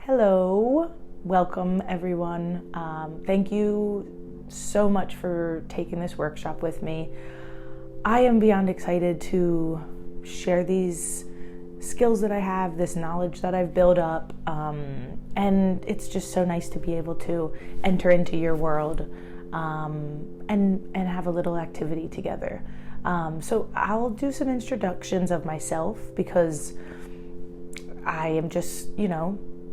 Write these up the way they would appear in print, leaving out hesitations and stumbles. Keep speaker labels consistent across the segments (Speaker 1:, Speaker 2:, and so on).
Speaker 1: Hello, welcome everyone. Thank you so much for taking this workshop with me. I am beyond excited to share these skills that I have, this knowledge that I've built up, and it's just so nice to be able to enter into your world and have a little activity together. So I'll do some introductions of myself because I am just,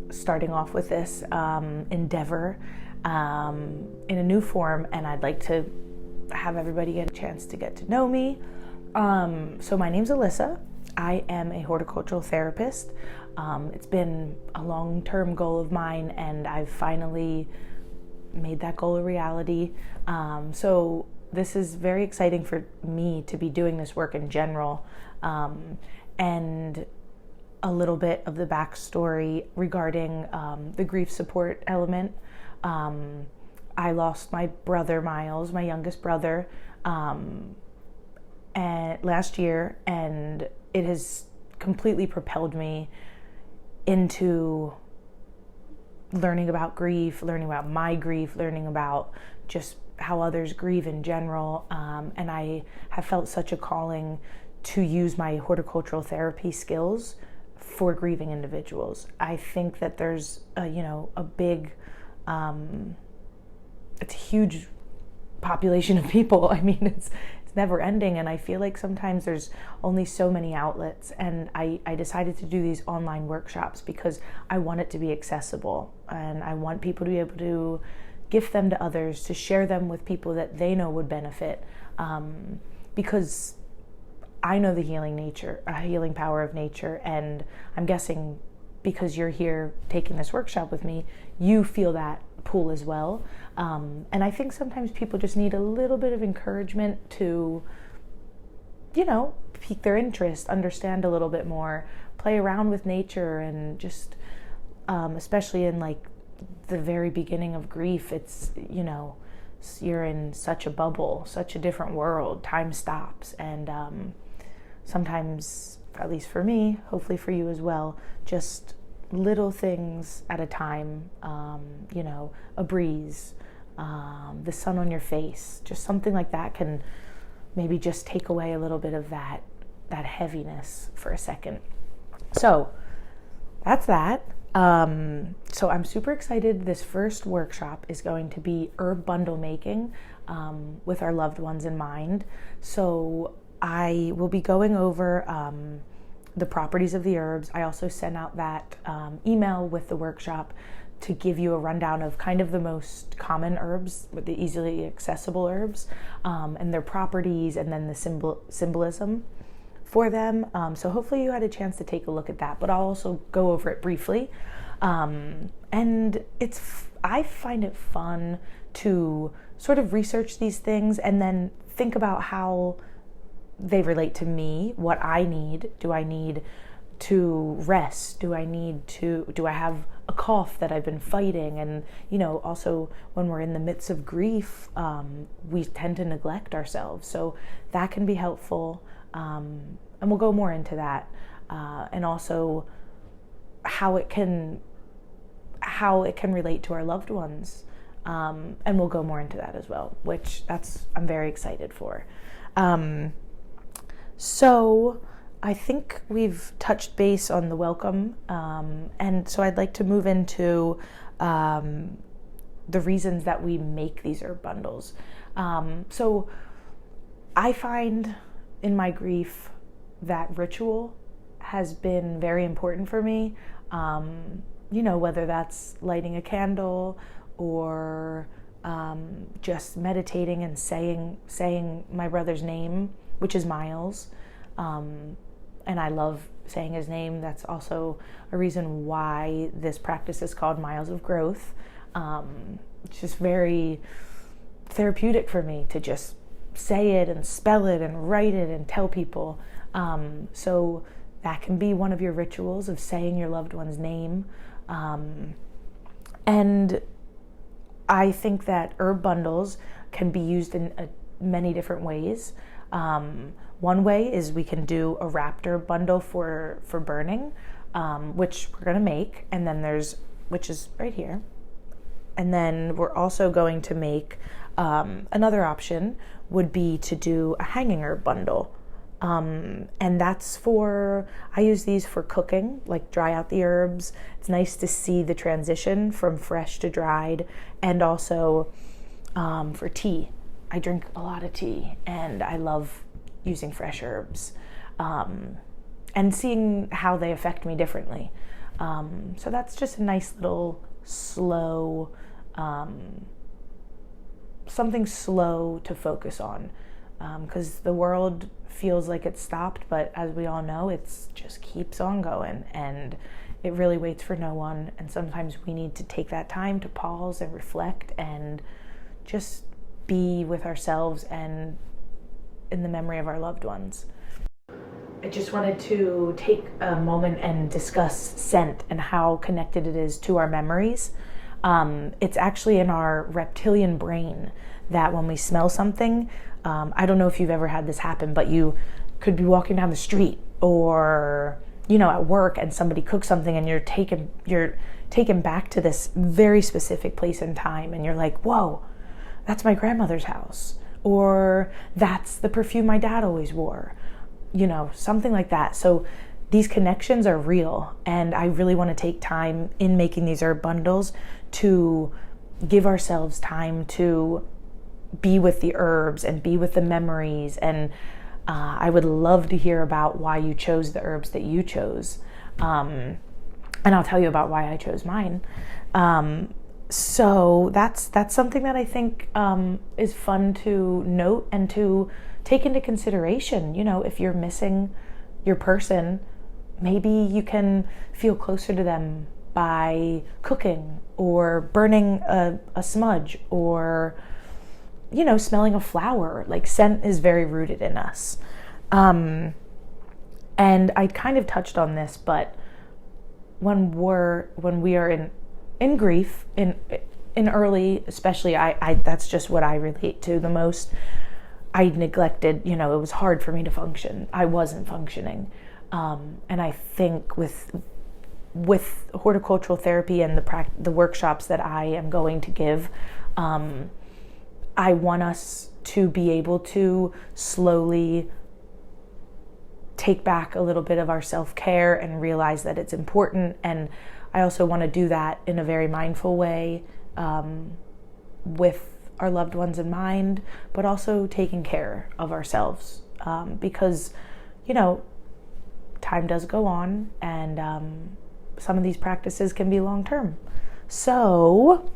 Speaker 1: starting off with this endeavor in a new form, and I'd like to have everybody get a chance to get to know me. So my name's Alyssa. I am a horticultural therapist. It's been a long-term goal of mine, and I've finally made that goal a reality. So this is very exciting for me to be doing this work in general, and a little bit of the backstory regarding the grief support element. I lost my brother Miles, my youngest brother, last year, and it has completely propelled me into learning about grief, learning about my grief, learning about just how others grieve in general. And I have felt such a calling to use my horticultural therapy skills for grieving individuals. I think that there's a big, it's a huge population of people. I mean, it's never ending, and I feel like sometimes there's only so many outlets, and I decided to do these online workshops because I want it to be accessible, and I want people to be able to gift them to others, to share them with people that they know would benefit, because I know the healing power of nature, and I'm guessing because you're here taking this workshop with me, you feel that pull as well. And I think sometimes people just need a little bit of encouragement to, pique their interest, understand a little bit more, play around with nature, and just, especially in like the very beginning of grief, it's, you're in such a bubble, such a different world, time stops, and sometimes, at least for me, hopefully for you as well, just little things at a time, a breeze, the sun on your face, just something like that can maybe just take away a little bit of that heaviness for a second. So that's that. So I'm super excited. This first workshop is going to be herb bundle making with our loved ones in mind. So I will be going over the properties of the herbs. I also sent out that email with the workshop to give you a rundown of kind of the most common herbs, the easily accessible herbs, and their properties, and then the symbolism for them. So hopefully you had a chance to take a look at that, but I'll also go over it briefly. And I find it fun to sort of research these things and then think about how they relate to me, what I need. Do I need to rest? Do I have a cough that I've been fighting? And, also when we're in the midst of grief, we tend to neglect ourselves. So that can be helpful. And we'll go more into that. And also how it can relate to our loved ones. And we'll go more into that as well, which I'm very excited for. So I think we've touched base on the welcome, and so I'd like to move into the reasons that we make these herb bundles. So I find in my grief that ritual has been very important for me, whether that's lighting a candle or just meditating and saying my brother's name, which is Miles, and I love saying his name. That's also a reason why this practice is called Miles of Growth. It's just very therapeutic for me to just say it and spell it and write it and tell people. So that can be one of your rituals of saying your loved one's name. And I think that herb bundles can be used in many different ways. One way is we can do a wrapped herb bundle for burning, which we're going to make. And then there's which is right here. And then we're also going to make another option would be to do a hanging herb bundle. And that's I use these for cooking, like dry out the herbs. It's nice to see the transition from fresh to dried, and also for tea. I drink a lot of tea and I love using fresh herbs and seeing how they affect me differently. So that's just a nice little slow, something slow to focus on, because the world feels like it's stopped, but as we all know, it just keeps on going and it really waits for no one. And sometimes we need to take that time to pause and reflect and just be with ourselves and in the memory of our loved ones. I just wanted to take a moment and discuss scent and how connected it is to our memories. It's actually in our reptilian brain that when we smell something, I don't know if you've ever had this happen, but you could be walking down the street or, at work, and somebody cooks something and you're taken back to this very specific place and time, and you're like, whoa, that's my grandmother's house, or that's the perfume my dad always wore, something like that. So these connections are real, and I really want to take time in making these herb bundles to give ourselves time to be with the herbs and be with the memories. And I would love to hear about why you chose the herbs that you chose. And I'll tell you about why I chose mine. So that's something that I think is fun to note and to take into consideration. If you're missing your person, maybe you can feel closer to them by cooking or burning a smudge, or smelling a flower. Like, scent is very rooted in us. And I kind of touched on this, but when we are in grief, in early, especially, I that's just what I relate to the most. I neglected, it was hard for me to function. I wasn't functioning. And I think with horticultural therapy and the workshops that I am going to give, I want us to be able to slowly take back a little bit of our self-care and realize that it's important. And I also want to do that in a very mindful way, with our loved ones in mind, but also taking care of ourselves, because, time does go on, and some of these practices can be long-term. So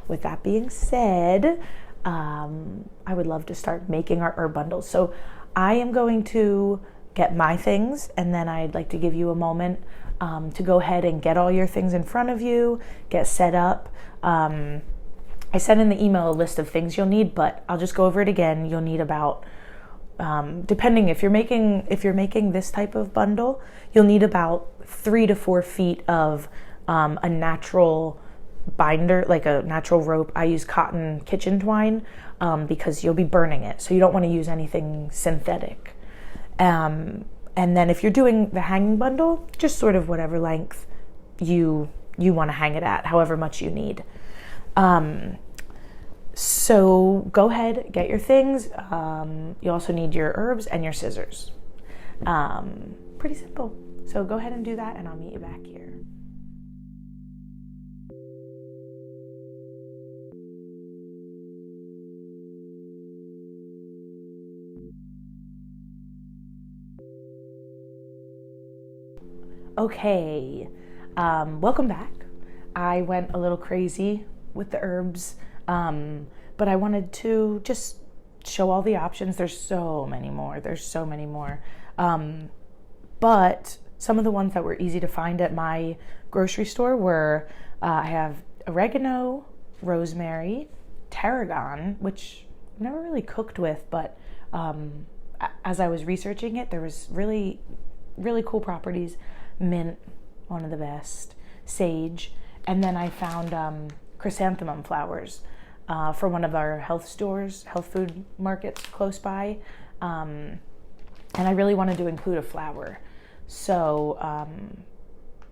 Speaker 1: with that being said, I would love to start making our herb bundles. So I am going to get my things, and then I'd like to give you a moment to go ahead and get all your things in front of you, get set up. I sent in the email a list of things you'll need, but I'll just go over it again. You'll need about, depending if you're making this type of bundle, you'll need about 3 to 4 feet of a natural binder, like a natural rope. I use cotton kitchen twine because you'll be burning it, so you don't want to use anything synthetic. And then if you're doing the hanging bundle, just sort of whatever length you want to hang it at, however much you need. So go ahead, get your things. You also need your herbs and your scissors. Pretty simple. So go ahead and do that, and I'll meet you back here. Okay, welcome back. I went a little crazy with the herbs, but I wanted to just show all the options. There's so many more. But some of the ones that were easy to find at my grocery store were, I have oregano, rosemary, tarragon, which I've never really cooked with, but as I was researching it, there was really, really cool properties. Mint, one of the best, sage, and then I found chrysanthemum flowers for one of our health food markets close by, and I really wanted to include a flower. So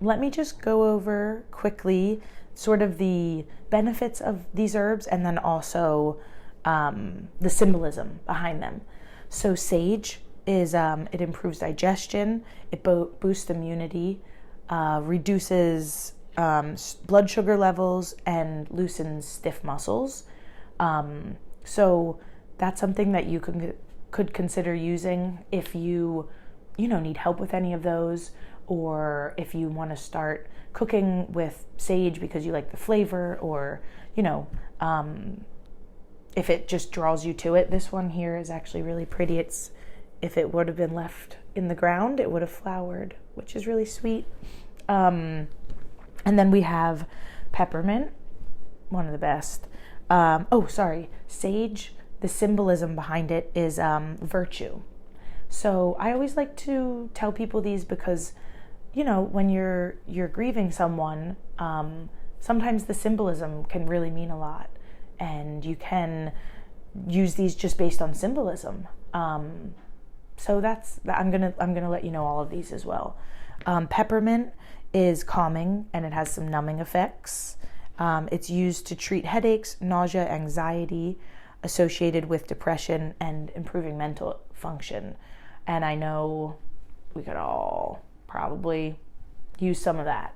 Speaker 1: let me just go over quickly sort of the benefits of these herbs and then also the symbolism behind them. So sage is, it improves digestion, it boosts immunity, reduces blood sugar levels, and loosens stiff muscles. So that's something that you could consider using if you need help with any of those, or if you want to start cooking with sage because you like the flavor, or if it just draws you to it. This one here is actually really pretty. If it would have been left in the ground, it would have flowered, which is really sweet. And then we have peppermint, one of the best. Sage, the symbolism behind it is virtue. So I always like to tell people these because, when you're grieving someone, sometimes the symbolism can really mean a lot, and you can use these just based on symbolism. So I'm gonna let you know all of these as well. Peppermint is calming, and it has some numbing effects. It's used to treat headaches, nausea, anxiety associated with depression, and improving mental function. And I know we could all probably use some of that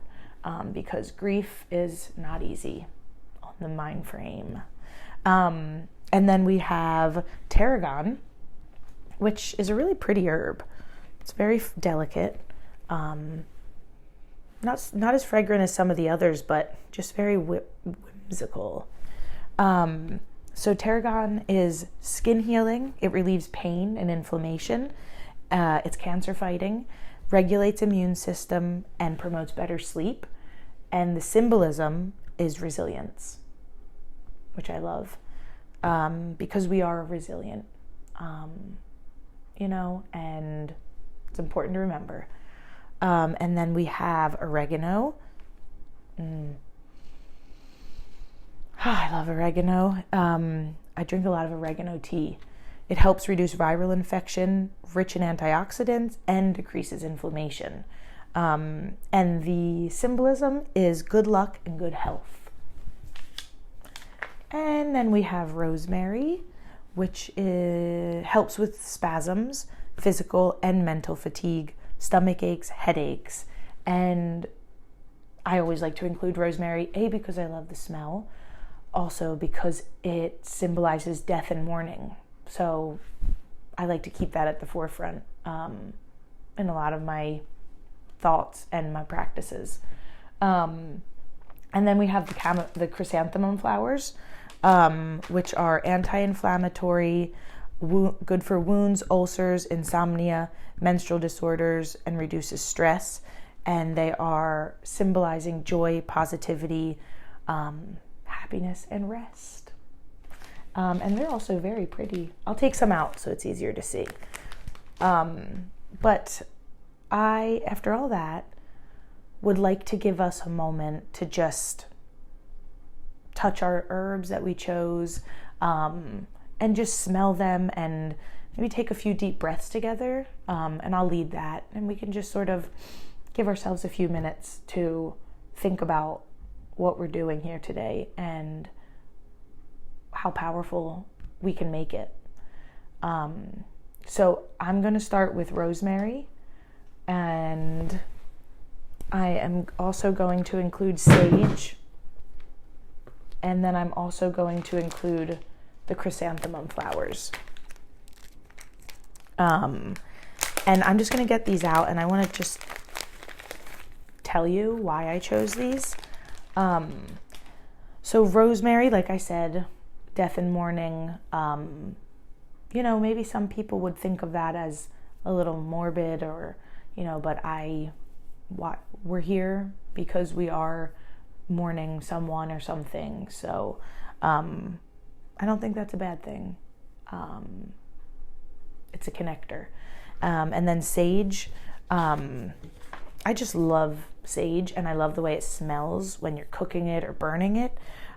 Speaker 1: because grief is not easy on the mind frame. And then we have tarragon, which is a really pretty herb. It's very delicate. Not as fragrant as some of the others, but just very whimsical. So tarragon is skin healing. It relieves pain and inflammation. It's cancer fighting, regulates immune system, and promotes better sleep. And the symbolism is resilience, which I love, because we are resilient, and it's important to remember. And then we have oregano. I love oregano. I drink a lot of oregano tea. It helps reduce viral infection, rich in antioxidants, and decreases inflammation. And the symbolism is good luck and good health. And then we have rosemary, which helps with spasms, physical and mental fatigue, stomach aches, headaches. And I always like to include rosemary, because I love the smell, also because it symbolizes death and mourning. So I like to keep that at the forefront in a lot of my thoughts and my practices. And then we have the chrysanthemum flowers, which are anti-inflammatory, good for wounds, ulcers, insomnia, menstrual disorders, and reduces stress. And they are symbolizing joy, positivity, happiness, and rest. And they're also very pretty. I'll take some out so it's easier to see. But I, after all that, would like to give us a moment to just touch our herbs that we chose, and just smell them, and maybe take a few deep breaths together. And I'll lead that, and we can just sort of give ourselves a few minutes to think about what we're doing here today and how powerful we can make it. So I'm going to start with rosemary, and I am also going to include sage, and then I'm also going to include the chrysanthemum flowers. And I'm just going to get these out, and I want to just tell you why I chose these. So rosemary, like I said, death and mourning, maybe some people would think of that as a little morbid, or, but we're here because we are mourning someone or something. So, I don't think that's a bad thing. It's a connector. And then sage, I just love sage, and I love the way it smells when you're cooking it or burning it.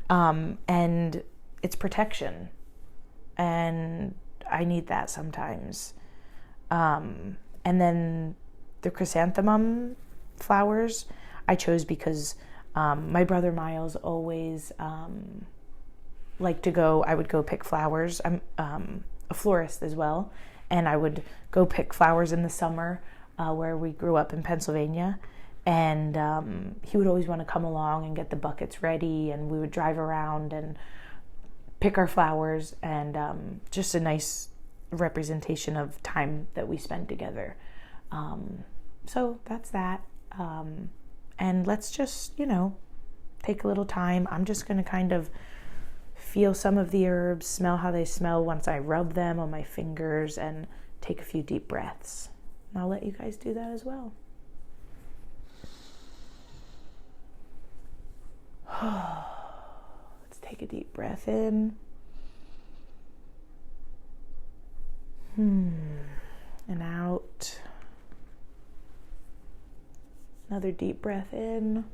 Speaker 1: And it's protection, and I need that sometimes. And then the chrysanthemum flowers, I chose because my brother Miles always liked to go. I would go pick flowers. I'm a florist as well, and I would go pick flowers in the summer where we grew up in Pennsylvania. And he would always want to come along and get the buckets ready, and we would drive around and pick our flowers, and just a nice representation of time that we spent together. So that's that. And let's just, take a little time. I'm just going to kind of feel some of the herbs, smell how they smell once I rub them on my fingers, and take a few deep breaths. And I'll let you guys do that as well. Let's take a deep breath in. And out. Another deep breath in.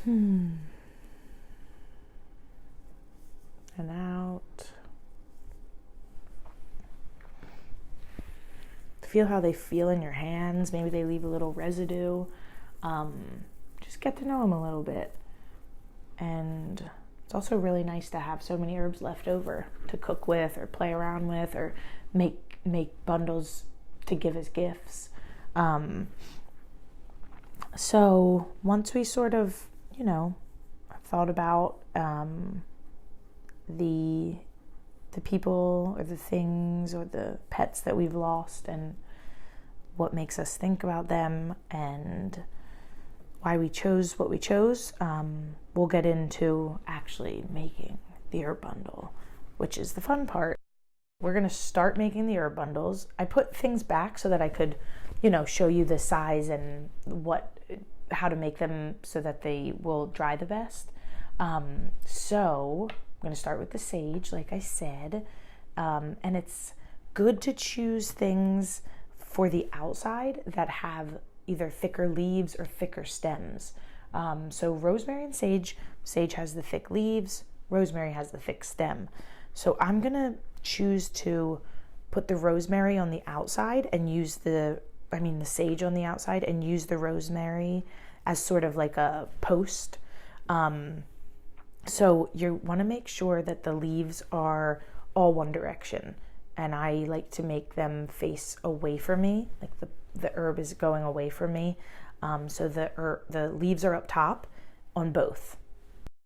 Speaker 1: And out. Feel how they feel in your hands. Maybe they leave a little residue. Just get to know them a little bit. And it's also really nice to have so many herbs left over to cook with or play around with or make bundles to give as gifts. So once we sort of, thought about the people or the things or the pets that we've lost and what makes us think about them and why we chose what we chose, we'll get into actually making the herb bundle, which is the fun part. We're going to start making the herb bundles. I put things back so that I could, show you the size and how to make them so that they will dry the best. So I'm going to start with the sage, like I said, and it's good to choose things for the outside that have either thicker leaves or thicker stems. So rosemary and sage has the thick leaves, rosemary has the thick stem. So I'm gonna choose to put the rosemary on the outside and use the sage on the outside and use the rosemary as sort of like a post. So you want to make sure that the leaves are all one direction. And I like to make them face away from me, like the herb is going away from me. So the leaves are up top on both.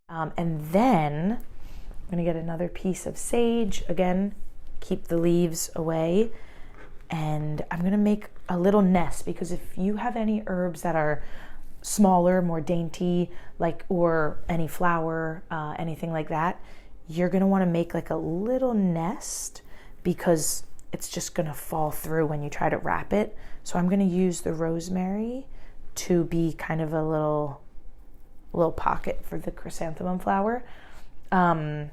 Speaker 1: And then I'm going to get another piece of sage. Again, keep the leaves away. And I'm going to make a little nest, because if you have any herbs that are smaller, more dainty, or any flower, anything like that, you're going to want to make like a little nest, because it's just going to fall through when you try to wrap it. So I'm going to use the rosemary to be kind of a little pocket for the chrysanthemum flower. That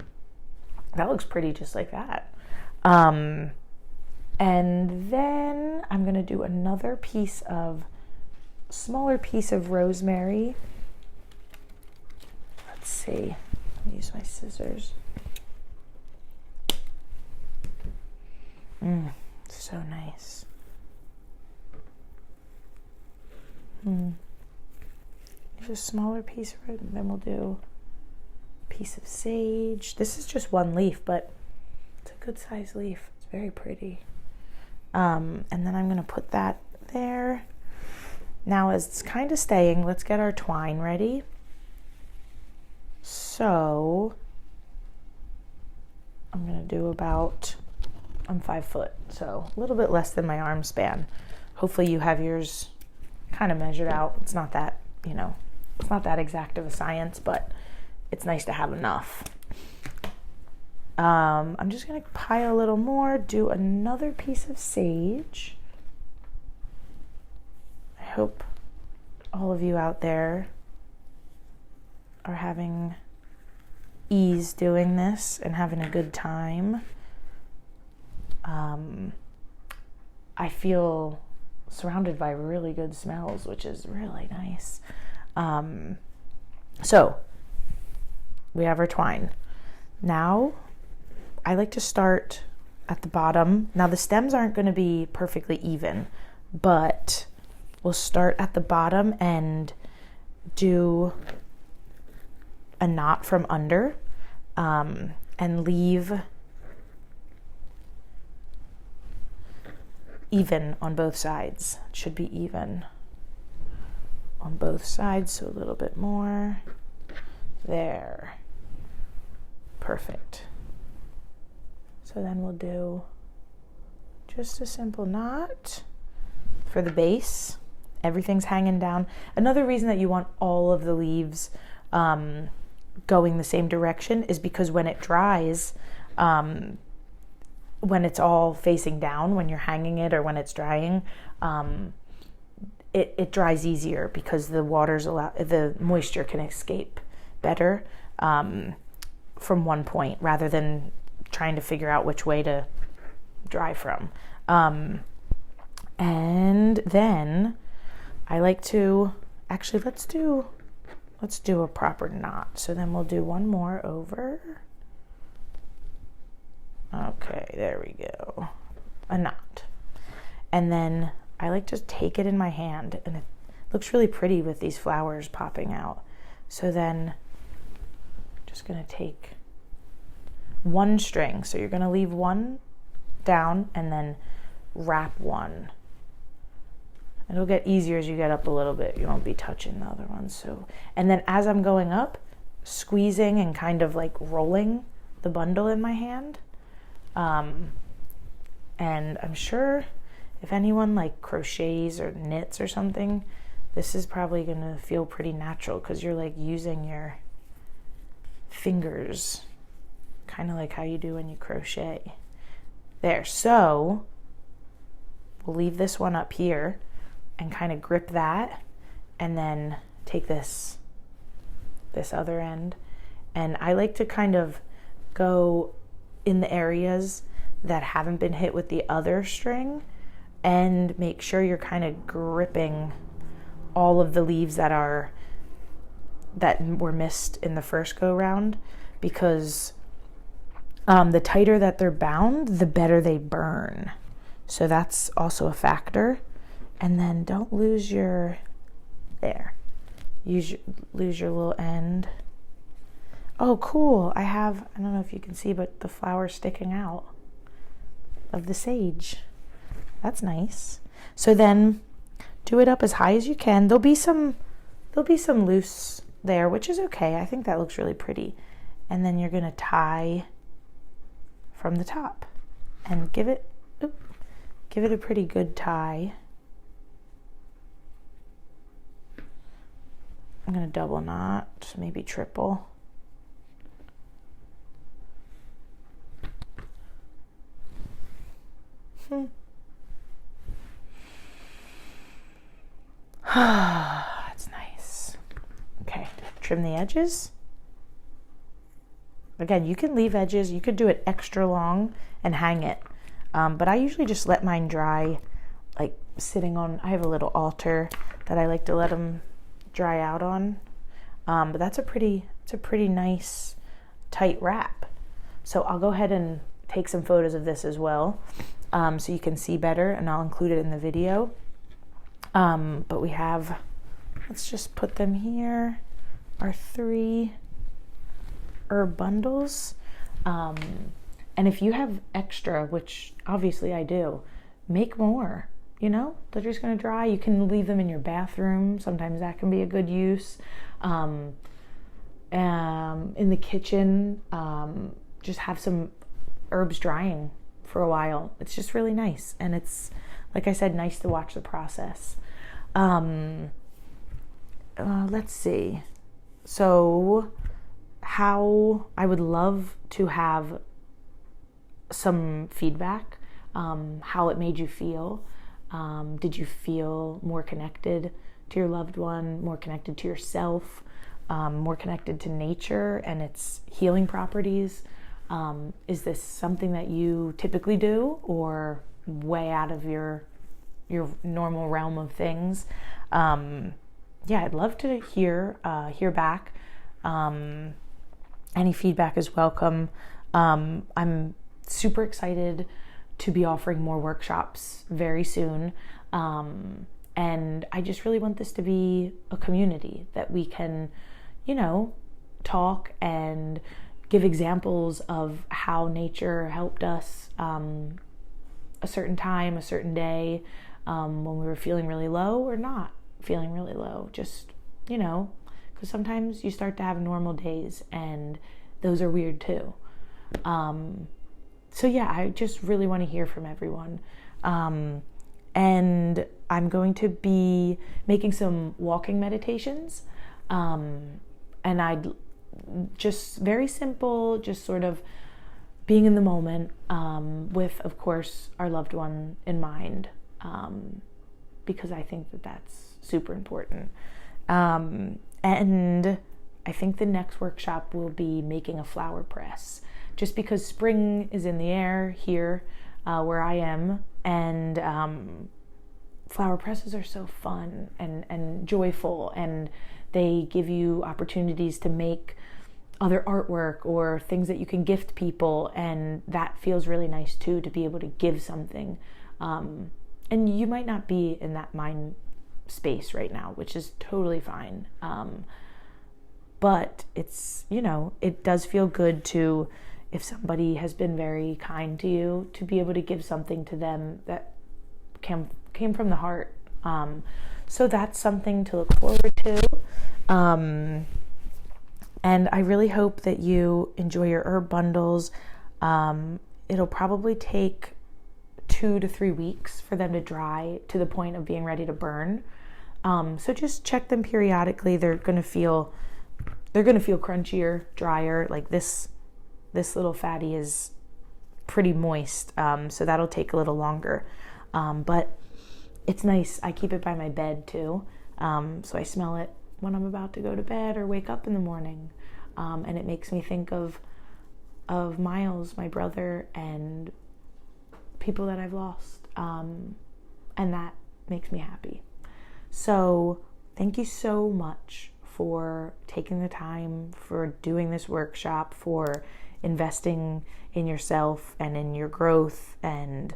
Speaker 1: looks pretty just like that. And then I'm going to do another smaller piece of rosemary. Let's see. I'll use my scissors. So nice. There's a smaller piece of it, and then we'll do a piece of sage. This is just one leaf, but it's a good size leaf. It's very pretty. And then I'm going to put that there. Now, as it's kind of staying, let's get our twine ready. So I'm going to do I'm 5 foot, so a little bit less than my arm span. Hopefully you have yours kind of measured out. It's not that, it's not that exact of a science, but it's nice to have enough. I'm just going to pile a little more, do another piece of sage. I hope all of you out there are having ease doing this and having a good time. I feel surrounded by really good smells, which is really nice. So we have our twine. Now I like to start at the bottom. Now the stems aren't going to be perfectly even, but we'll start at the bottom and do a knot from under, and leave even on both sides. It should be even on both sides, so a little bit more. There. Perfect. So then we'll do just a simple knot for the base. Everything's hanging down. Another reason that you want all of the leaves going the same direction is because when it dries, when it's all facing down, when you're hanging it or when it's drying, it dries easier because the moisture can escape better from one point rather than trying to figure out which way to dry from. And then I like to, actually let's do a proper knot. So then we'll do one more over. Okay, there we go. A knot. And then I like to take it in my hand, and it looks really pretty with these flowers popping out. So then just gonna take one string. So you're gonna leave one down and then wrap one. It'll get easier as you get up a little bit. You won't be touching the other ones. So, and then as I'm going up, squeezing and kind of like rolling the bundle in my hand. And I'm sure if anyone like crochets or knits or something, this is probably gonna feel pretty natural because you're like using your fingers, kind of like how you do when you crochet. There, so we'll leave this one up here and kind of grip that, and then take this other end. And I like to kind of go in the areas that haven't been hit with the other string and make sure you're kind of gripping all of the leaves that were missed in the first go round, because the tighter that they're bound, the better they burn. So that's also a factor. And then don't lose your, lose your little end. Oh, cool. I don't know if you can see, but the flower sticking out of the sage. That's nice. So then do it up as high as you can. There'll be some loose there, which is okay. I think that looks really pretty. And then you're gonna tie from the top and give it a pretty good tie. I'm gonna double knot, maybe triple. That's nice. Okay, trim the edges. Again, you can leave edges. You could do it extra long and hang it. But I usually just let mine dry, like sitting on, I have a little altar that I like to let them dry out on. But it's a pretty nice tight wrap. So I'll go ahead and take some photos of this as well, so you can see better, and I'll include it in the video. But we have, let's just put them here, our 3 herb bundles. And if you have extra, which obviously I do, make more. You know, they're just going to dry. You can leave them in your bathroom. Sometimes that can be a good use. In the kitchen, just have some herbs drying for a while. It's just really nice. And it's, like I said, nice to watch the process. Let's see. So how I would love to have some feedback, how it made you feel. Did you feel more connected to your loved one, more connected to yourself, more connected to nature and its healing properties? Is this something that you typically do, or way out of your normal realm of things? Yeah, I'd love to hear back. Any feedback is welcome. I'm super excited to be offering more workshops very soon. And I just really want this to be a community that we can, talk and give examples of how nature helped us a certain time, a certain day, when we were feeling really low or not feeling really low. Just, because sometimes you start to have normal days and those are weird too. So yeah, I just really want to hear from everyone. And I'm going to be making some walking meditations. And I'd just very simple, just sort of being in the moment, with, of course, our loved one in mind, because I think that that's super important. And I think the next workshop will be making a flower press, just because spring is in the air here, where I am, and flower presses are so fun and joyful, and they give you opportunities to make other artwork or things that you can gift people, and that feels really nice too, to be able to give something. And you might not be in that mind space right now, which is totally fine. But it's, it does feel good to, if somebody has been very kind to you, to be able to give something to them that came from the heart. So that's something to look forward to. And I really hope that you enjoy your herb bundles. It'll probably take 2 to 3 weeks for them to dry to the point of being ready to burn. So just check them periodically. They're gonna feel crunchier, drier. Like this little fatty is pretty moist, so that'll take a little longer. But it's nice. I keep it by my bed too, so I smell it when I'm about to go to bed or wake up in the morning, and it makes me think of Miles, my brother, and people that I've lost, and that makes me happy. So thank you so much for taking the time, for doing this workshop, for investing in yourself and in your growth. And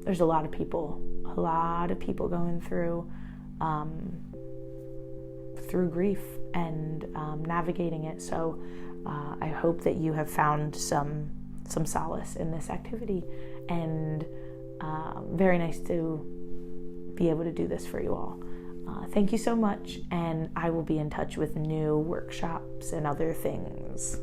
Speaker 1: there's a lot of people going through grief and navigating it. So I hope that you have found some solace in this activity, and very nice to be able to do this for you all. Thank you so much, and I will be in touch with new workshops and other things.